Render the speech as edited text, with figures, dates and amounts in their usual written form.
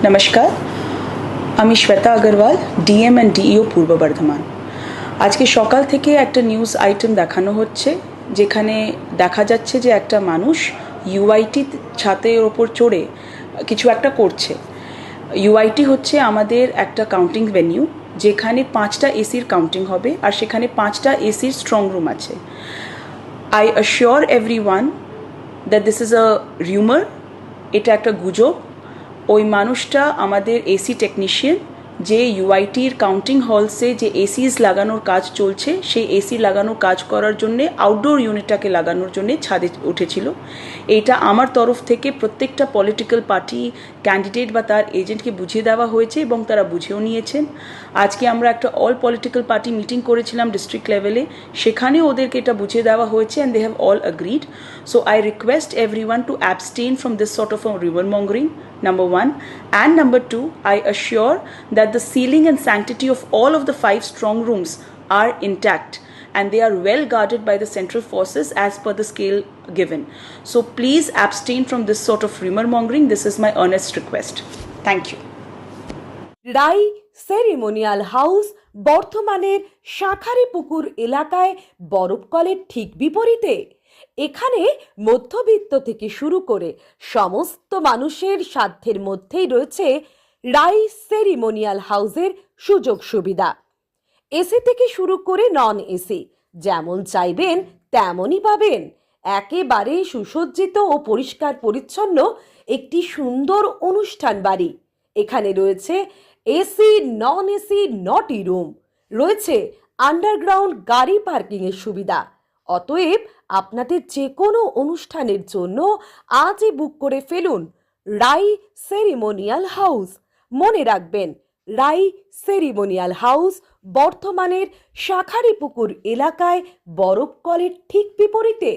নমস্কার, আমি Shweta Agarwal, DM and DEO পূর্ব বর্ধমান। আজকে সকাল থেকে একটা নিউজ আইটেম দেখানো হচ্ছে, যেখানে দেখা যাচ্ছে যে একটা মানুষ ইউআইটি ছাতের ওপর চড়ে কিছু একটা করছে। ইউআইটি হচ্ছে আমাদের একটা কাউন্টিং ভেন্যু, যেখানে 5টা এসির কাউন্টিং হবে, আর সেখানে 5টা এসির স্ট্রং রুম আছে। I assure everyone that this is a rumour, এটা একটা গুজব। ওই মানুষটা আমাদের এসি টেকনিশিয়ান, যে ইউআইটির কাউন্টিং হলসে যে এসিস লাগানোর কাজ চলছে, সেই এসি লাগানোর কাজ করার জন্যে আউটডোর ইউনিটটাকে লাগানোর জন্যে ছাদে উঠেছিল। এইটা আমার তরফ থেকে প্রত্যেকটা পলিটিক্যাল পার্টি ক্যান্ডিডেট বা তার এজেন্টকে বুঝিয়ে দেওয়া হয়েছে এবং তারা বুঝেও নিয়েছেন। আজকে আমরা একটা অল পলিটিক্যাল পার্টি মিটিং করেছিলাম ডিস্ট্রিক্ট লেভেলে, সেখানেও ওদেরকে এটা বুঝিয়ে দেওয়া হয়েছে and they have all agreed. So I request everyone to abstain from this sort of rumor mongering, number one. And number two, I assure that the sealing and sanctity of all of the 5 strong rooms are intact and they are well guarded by the central forces as per the scale given. So please abstain from this sort of rumor mongering. This is my earnest request. Thank you. Rai ceremonial house বর্ধমানের শাঁখারীপুকুর এলাকায় বরফকলের ঠিক বিপরীতে। এখানে মধ্যবিত্ত থেকে শুরু করে সমস্ত মানুষের সাধ্যের মধ্যেই রয়েছে রাই সেরিমোনিয়াল হাউসের সুযোগ সুবিধা। এসি থেকে শুরু করে নন এসি যেমন চাইবেন তেমনই পাবেন। একেবারে সুসজ্জিত ও পরিষ্কার পরিচ্ছন্ন একটি সুন্দর অনুষ্ঠান বাড়ি। এখানে রয়েছে এসি, নন এসি, নটি রুম, রয়েছে আন্ডারগ্রাউন্ড গাড়ি পার্কিংয়ের সুবিধা। অতএব আপনাদের যে কোনো অনুষ্ঠানের জন্য আজই বুক করে ফেলুন রাই সেরিমোনিয়াল হাউস। মনে রাখবেন, রাই সেরিমোনিয়াল হাউস বর্ধমানের শাঁখারীপুকুর এলাকায় বরফকলের ঠিক বিপরীতে।